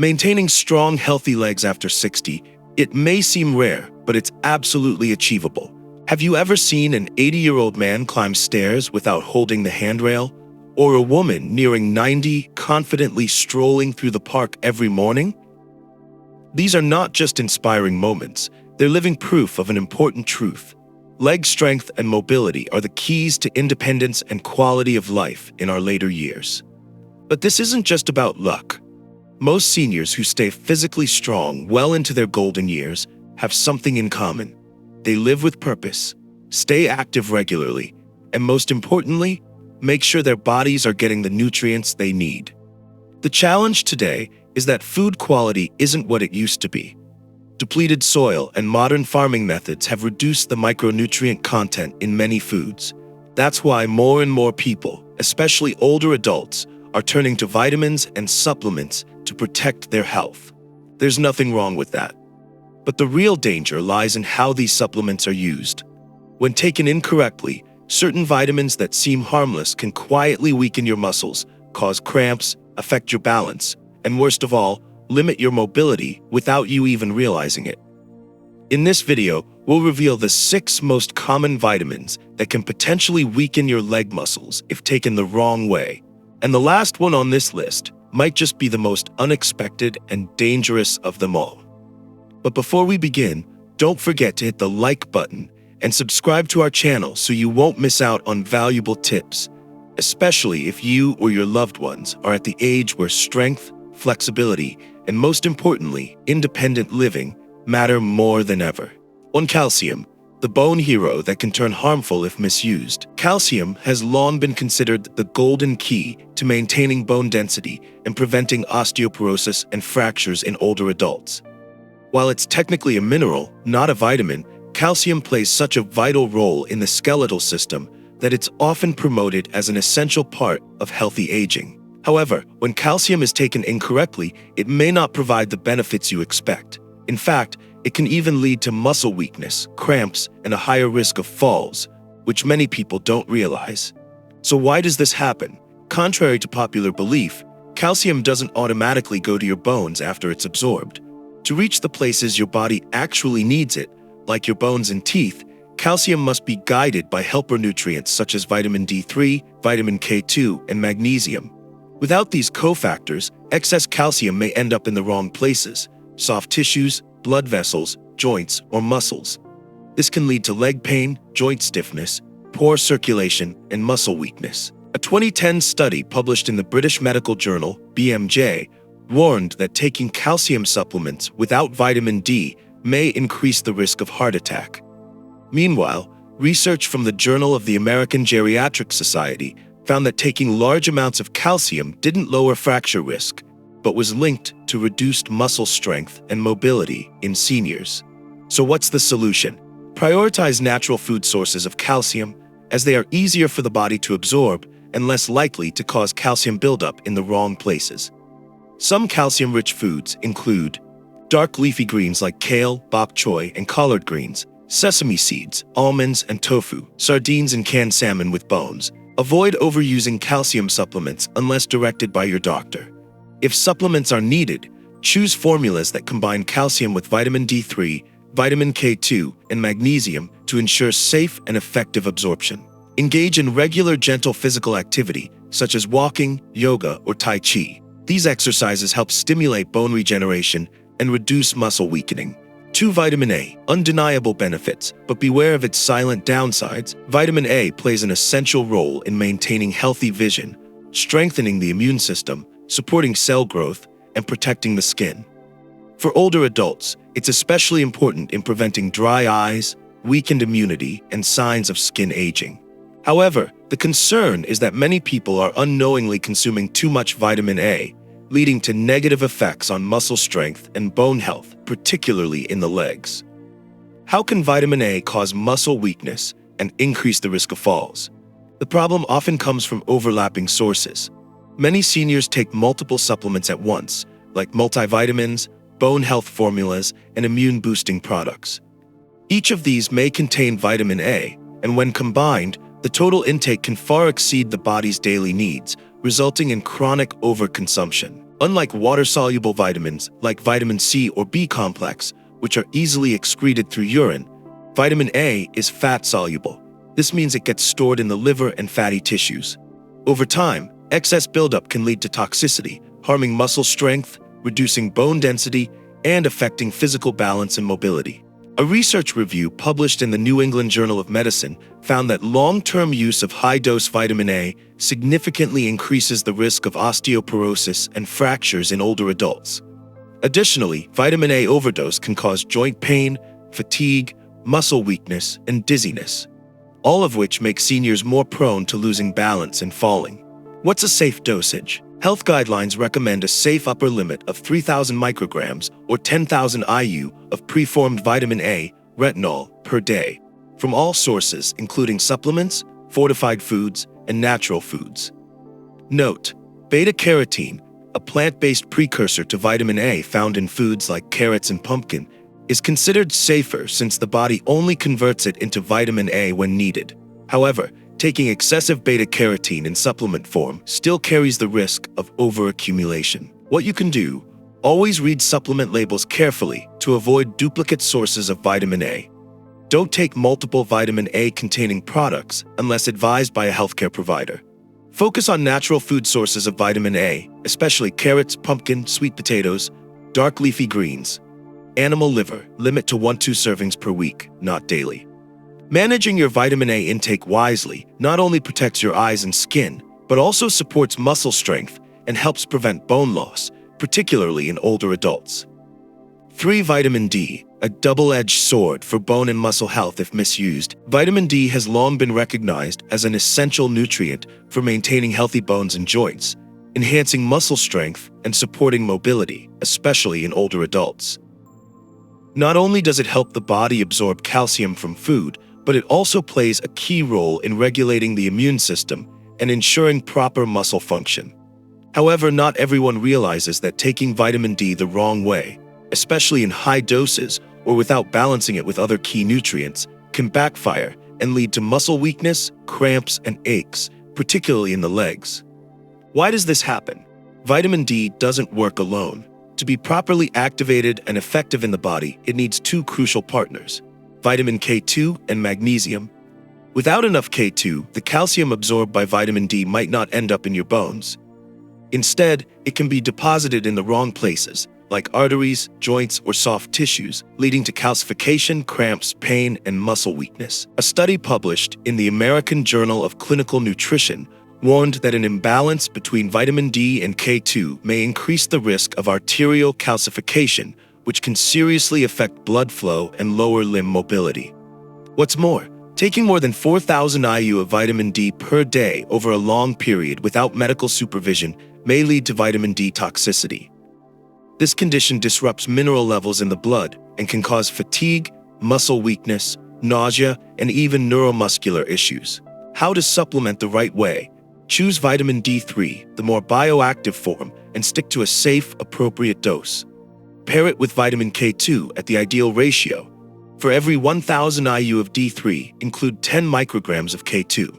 Maintaining strong, healthy legs after 60, it may seem rare, but it's absolutely achievable. Have you ever seen an 80-year-old man climb stairs without holding the handrail? Or a woman nearing 90 confidently strolling through the park every morning? These are not just inspiring moments, they're living proof of an important truth. Leg strength and mobility are the keys to independence and quality of life in our later years. But this isn't just about luck. Most seniors who stay physically strong well into their golden years have something in common. They live with purpose, stay active regularly, and most importantly, make sure their bodies are getting the nutrients they need. The challenge today is that food quality isn't what it used to be. Depleted soil and modern farming methods have reduced the micronutrient content in many foods. That's why more and more people, especially older adults, are turning to vitamins and supplements to protect their health. There's nothing wrong with that. But the real danger lies in how these supplements are used. When taken incorrectly, certain vitamins that seem harmless can quietly weaken your muscles, cause cramps, affect your balance, and worst of all, limit your mobility without you even realizing it. In this video, we'll reveal the 6 most common vitamins that can potentially weaken your leg muscles if taken the wrong way. And the last one on this list might just be the most unexpected and dangerous of them all. But before we begin, don't forget to hit the like button and subscribe to our channel so you won't miss out on valuable tips, especially if you or your loved ones are at the age where strength, flexibility, and most importantly, independent living matter more than ever. On calcium, the bone hero that can turn harmful if misused. Calcium has long been considered the golden key to maintaining bone density and preventing osteoporosis and fractures in older adults. While it's technically a mineral, not a vitamin, calcium plays such a vital role in the skeletal system that it's often promoted as an essential part of healthy aging. However, when calcium is taken incorrectly, it may not provide the benefits you expect. In fact, it can even lead to muscle weakness, cramps, and a higher risk of falls, which many people don't realize. So why does this happen? Contrary to popular belief, calcium doesn't automatically go to your bones after it's absorbed. To reach the places your body actually needs it, like your bones and teeth, calcium must be guided by helper nutrients such as vitamin D3, vitamin K2, and magnesium. Without these cofactors, excess calcium may end up in the wrong places: soft tissues, blood vessels, joints, or muscles. This can lead to leg pain, joint stiffness, poor circulation, and muscle weakness. A 2010 study published in the British Medical Journal, BMJ, warned that taking calcium supplements without vitamin D may increase the risk of heart attack. Meanwhile, research from the Journal of the American Geriatric Society found that taking large amounts of calcium didn't lower fracture risk, but was linked to reduced muscle strength and mobility in seniors. So what's the solution? Prioritize natural food sources of calcium, as they are easier for the body to absorb and less likely to cause calcium buildup in the wrong places. Some calcium-rich foods include dark leafy greens like kale, bok choy, and collard greens, sesame seeds, almonds, and tofu, sardines and canned salmon with bones. Avoid overusing calcium supplements unless directed by your doctor. If supplements are needed, choose formulas that combine calcium with vitamin D3, vitamin K2, and magnesium to ensure safe and effective absorption. Engage in regular gentle physical activity, such as walking, yoga, or Tai Chi. These exercises help stimulate bone regeneration and reduce muscle weakening. 2. Vitamin A. Undeniable benefits, but beware of its silent downsides. Vitamin A plays an essential role in maintaining healthy vision, strengthening the immune system, supporting cell growth, and protecting the skin. For older adults, it's especially important in preventing dry eyes, weakened immunity, and signs of skin aging. However, the concern is that many people are unknowingly consuming too much vitamin A, leading to negative effects on muscle strength and bone health, particularly in the legs. How can vitamin A cause muscle weakness and increase the risk of falls? The problem often comes from overlapping sources. Many seniors take multiple supplements at once, like multivitamins, bone health formulas, and immune-boosting products. Each of these may contain vitamin A, and when combined, the total intake can far exceed the body's daily needs, resulting in chronic overconsumption. Unlike water-soluble vitamins like vitamin C or B complex, which are easily excreted through urine, vitamin A is fat-soluble. This means it gets stored in the liver and fatty tissues. Over time, excess buildup can lead to toxicity, harming muscle strength, reducing bone density, and affecting physical balance and mobility. A research review published in the New England Journal of Medicine found that long-term use of high-dose vitamin A significantly increases the risk of osteoporosis and fractures in older adults. Additionally, vitamin A overdose can cause joint pain, fatigue, muscle weakness, and dizziness, all of which make seniors more prone to losing balance and falling. What's a safe dosage? Health guidelines recommend a safe upper limit of 3,000 micrograms or 10,000 IU of preformed vitamin A, retinol, per day, from all sources including supplements, fortified foods, and natural foods. Note: beta-carotene, a plant-based precursor to vitamin A found in foods like carrots and pumpkin, is considered safer since the body only converts it into vitamin A when needed. However, taking excessive beta-carotene in supplement form still carries the risk of overaccumulation. What you can do: always read supplement labels carefully to avoid duplicate sources of vitamin A. Don't take multiple vitamin A-containing products unless advised by a healthcare provider. Focus on natural food sources of vitamin A, especially carrots, pumpkin, sweet potatoes, dark leafy greens. Animal liver, limit to 1-2 servings per week, not daily. Managing your vitamin A intake wisely not only protects your eyes and skin, but also supports muscle strength and helps prevent bone loss, particularly in older adults. 3. Vitamin D, a double-edged sword for bone and muscle health if misused. Vitamin D has long been recognized as an essential nutrient for maintaining healthy bones and joints, enhancing muscle strength and supporting mobility, especially in older adults. Not only does it help the body absorb calcium from food, but it also plays a key role in regulating the immune system and ensuring proper muscle function. However, not everyone realizes that taking vitamin D the wrong way, especially in high doses or without balancing it with other key nutrients, can backfire and lead to muscle weakness, cramps, and aches, particularly in the legs. Why does this happen? Vitamin D doesn't work alone. To be properly activated and effective in the body, it needs 2 crucial partners: vitamin K2 and magnesium. Without enough K2, the calcium absorbed by vitamin D might not end up in your bones. Instead, it can be deposited in the wrong places, like arteries, joints, or soft tissues, leading to calcification, cramps, pain, and muscle weakness. A study published in the American Journal of Clinical Nutrition warned that an imbalance between vitamin D and K2 may increase the risk of arterial calcification, which can seriously affect blood flow and lower limb mobility. What's more, taking more than 4,000 IU of vitamin D per day over a long period without medical supervision may lead to vitamin D toxicity. This condition disrupts mineral levels in the blood and can cause fatigue, muscle weakness, nausea, and even neuromuscular issues. How to supplement the right way? Choose vitamin D3, the more bioactive form, and stick to a safe, appropriate dose. Pair it with vitamin K2 at the ideal ratio. For every 1,000 IU of D3, include 10 micrograms of K2.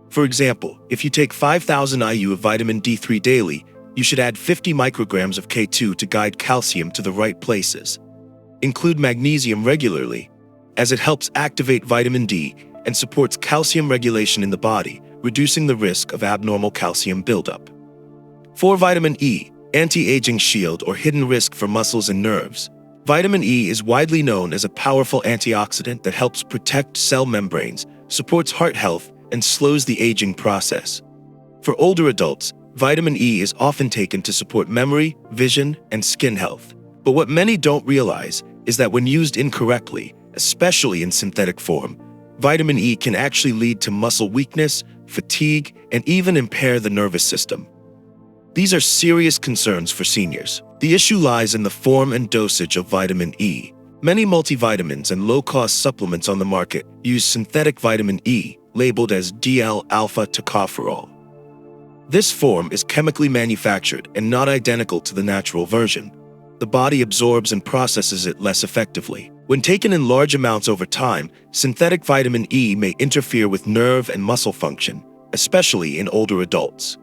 For example, if you take 5,000 IU of vitamin D3 daily, you should add 50 micrograms of K2 to guide calcium to the right places. Include magnesium regularly, as it helps activate vitamin D and supports calcium regulation in the body, reducing the risk of abnormal calcium buildup. 4. Vitamin E, anti-aging shield or hidden risk for muscles and nerves. Vitamin E is widely known as a powerful antioxidant that helps protect cell membranes, supports heart health, and slows the aging process. For older adults, vitamin E is often taken to support memory, vision, and skin health. But what many don't realize is that when used incorrectly, especially in synthetic form, vitamin E can actually lead to muscle weakness, fatigue, and even impair the nervous system. These are serious concerns for seniors. The issue lies in the form and dosage of vitamin E. Many multivitamins and low-cost supplements on the market use synthetic vitamin E, labeled as DL-alpha tocopherol. This form is chemically manufactured and not identical to the natural version. The body absorbs and processes it less effectively. When taken in large amounts over time, synthetic vitamin E may interfere with nerve and muscle function, especially in older adults.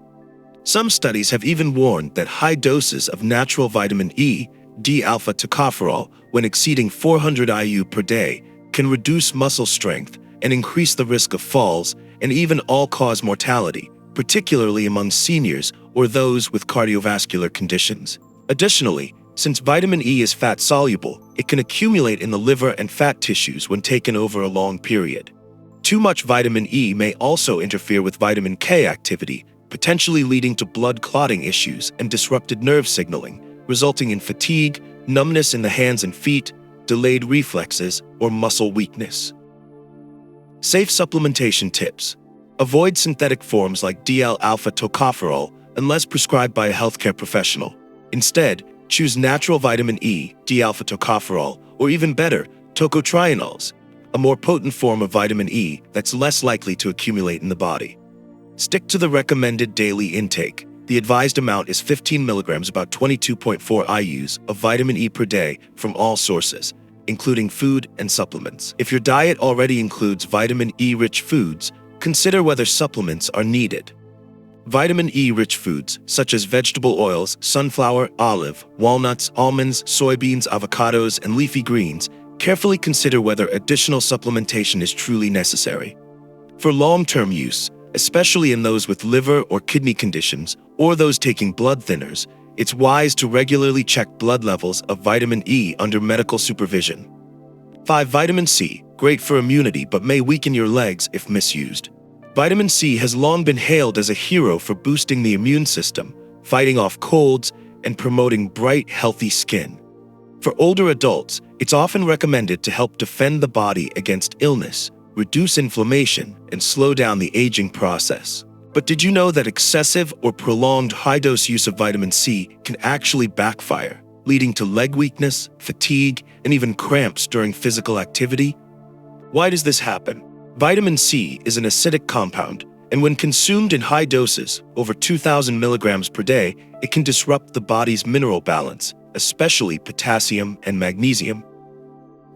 Some studies have even warned that high doses of natural vitamin E, D-alpha tocopherol, when exceeding 400 IU per day, can reduce muscle strength and increase the risk of falls and even all-cause mortality, particularly among seniors or those with cardiovascular conditions. Additionally, since vitamin E is fat-soluble, it can accumulate in the liver and fat tissues when taken over a long period. Too much vitamin E may also interfere with vitamin K activity, potentially leading to blood clotting issues and disrupted nerve signaling, resulting in fatigue, numbness in the hands and feet, delayed reflexes, or muscle weakness. Safe supplementation tips. Avoid synthetic forms like DL-alpha tocopherol unless prescribed by a healthcare professional. Instead, choose natural vitamin E, D-alpha tocopherol, or even better, tocotrienols, a more potent form of vitamin E that's less likely to accumulate in the body. Stick to the recommended daily intake. The advised amount is 15 milligrams, about 22.4 IUs, of vitamin E per day from all sources, including food and supplements. If your diet already includes vitamin E-rich foods, consider whether supplements are needed. Vitamin E-rich foods, such as vegetable oils, sunflower, olive, walnuts, almonds, soybeans, avocados, and leafy greens, carefully consider whether additional supplementation is truly necessary. For long-term use, especially in those with liver or kidney conditions or those taking blood thinners, it's wise to regularly check blood levels of vitamin E under medical supervision. 5. Vitamin C, great for immunity but may weaken your legs if misused. Vitamin C has long been hailed as a hero for boosting the immune system, fighting off colds, and promoting bright, healthy skin. For older adults, it's often recommended to help defend the body against illness, reduce inflammation, and slow down the aging process. But did you know that excessive or prolonged high-dose use of vitamin C can actually backfire, leading to leg weakness, fatigue, and even cramps during physical activity? Why does this happen? Vitamin C is an acidic compound, and when consumed in high doses, over 2,000 milligrams per day, it can disrupt the body's mineral balance, especially potassium and magnesium.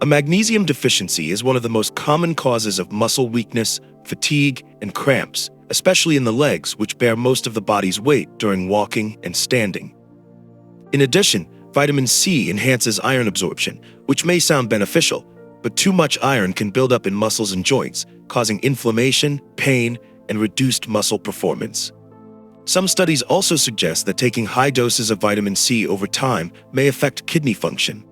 A magnesium deficiency is one of the most common causes of muscle weakness, fatigue, and cramps, especially in the legs, which bear most of the body's weight during walking and standing. In addition, vitamin C enhances iron absorption, which may sound beneficial, but too much iron can build up in muscles and joints, causing inflammation, pain, and reduced muscle performance. Some studies also suggest that taking high doses of vitamin C over time may affect kidney function.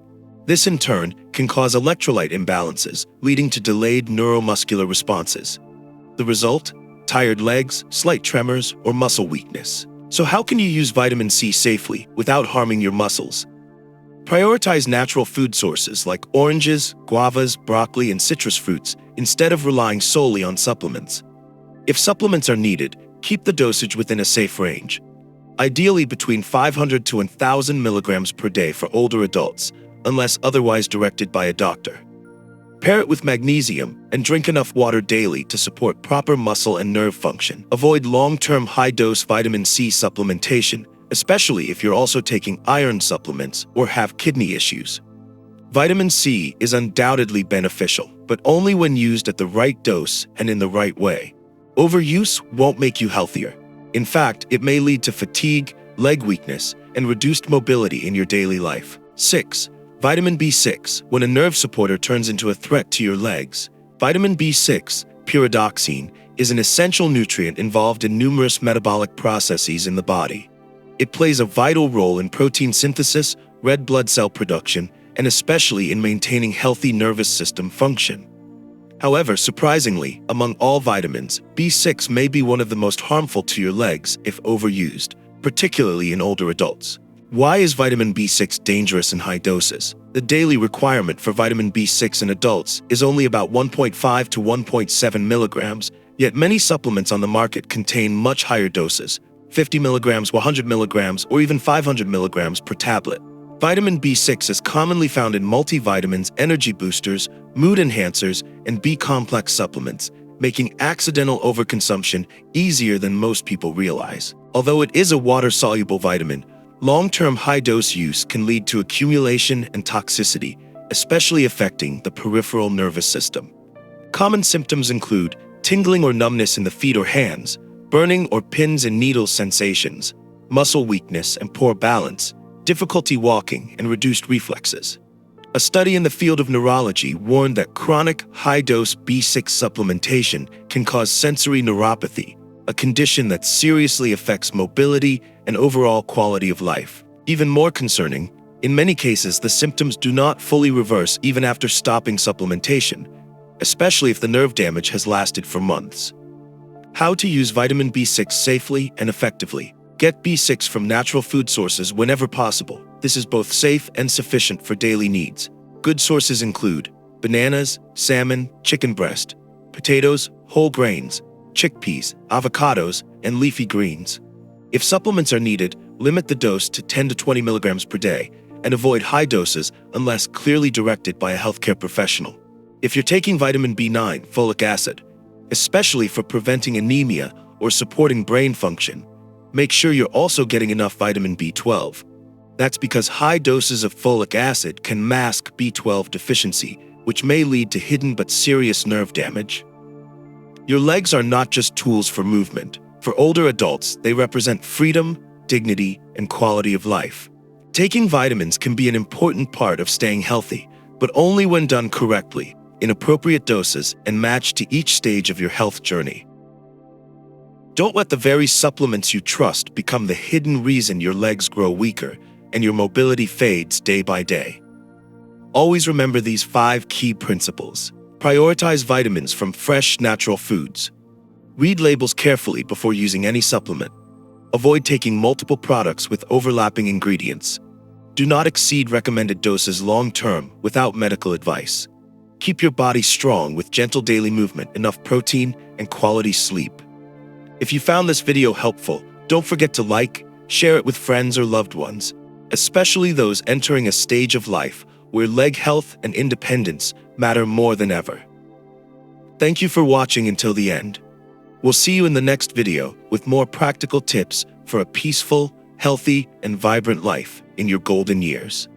This, in turn, can cause electrolyte imbalances, leading to delayed neuromuscular responses. The result? Tired legs, slight tremors, or muscle weakness. So how can you use vitamin C safely without harming your muscles? Prioritize natural food sources like oranges, guavas, broccoli, and citrus fruits instead of relying solely on supplements. If supplements are needed, keep the dosage within a safe range, ideally between 500 to 1,000 milligrams per day for older adults, unless otherwise directed by a doctor. Pair it with magnesium and drink enough water daily to support proper muscle and nerve function. Avoid long-term high-dose vitamin C supplementation, especially if you're also taking iron supplements or have kidney issues. Vitamin C is undoubtedly beneficial, but only when used at the right dose and in the right way. Overuse won't make you healthier. In fact, it may lead to fatigue, leg weakness, and reduced mobility in your daily life. 6. Vitamin B6, when a nerve supporter turns into a threat to your legs. Vitamin B6, pyridoxine, is an essential nutrient involved in numerous metabolic processes in the body. It plays a vital role in protein synthesis, red blood cell production, and especially in maintaining healthy nervous system function. However, surprisingly, among all vitamins, B6 may be one of the most harmful to your legs if overused, particularly in older adults. Why is vitamin B6 dangerous in high doses? The daily requirement for vitamin B6 in adults is only about 1.5 to 1.7 milligrams, yet many supplements on the market contain much higher doses, 50 milligrams, 100 milligrams, or even 500 milligrams per tablet. Vitamin B6 is commonly found in multivitamins, energy boosters, mood enhancers, and B-complex supplements, making accidental overconsumption easier than most people realize. Although it is a water-soluble vitamin, long-term high-dose use can lead to accumulation and toxicity, especially affecting the peripheral nervous system. Common symptoms include tingling or numbness in the feet or hands, burning or pins and needles sensations, muscle weakness and poor balance, difficulty walking, and reduced reflexes. A study in the field of neurology warned that chronic high-dose B6 supplementation can cause sensory neuropathy, a condition that seriously affects mobility and overall quality of life. Even more concerning, in many cases, the symptoms do not fully reverse even after stopping supplementation, especially if the nerve damage has lasted for months. How to use vitamin B6 safely and effectively. Get B6 from natural food sources whenever possible. This is both safe and sufficient for daily needs. Good sources include bananas, salmon, chicken breast, potatoes, whole grains, chickpeas, avocados, and leafy greens. If supplements are needed, limit the dose to 10 to 20 milligrams per day and avoid high doses unless clearly directed by a healthcare professional. If you're taking vitamin B9, folic acid, especially for preventing anemia or supporting brain function, make sure you're also getting enough vitamin B12. That's because high doses of folic acid can mask B12 deficiency, which may lead to hidden but serious nerve damage. Your legs are not just tools for movement. For older adults, they represent freedom, dignity, and quality of life. Taking vitamins can be an important part of staying healthy, but only when done correctly, in appropriate doses, and matched to each stage of your health journey. Don't let the very supplements you trust become the hidden reason your legs grow weaker and your mobility fades day by day. Always remember these 5 key principles. Prioritize vitamins from fresh, natural foods. Read labels carefully before using any supplement. Avoid taking multiple products with overlapping ingredients. Do not exceed recommended doses long-term without medical advice. Keep your body strong with gentle daily movement, enough protein, and quality sleep. If you found this video helpful, don't forget to like, share it with friends or loved ones, especially those entering a stage of life where leg health and independence matter more than ever. Thank you for watching until the end. We'll see you in the next video with more practical tips for a peaceful, healthy, and vibrant life in your golden years.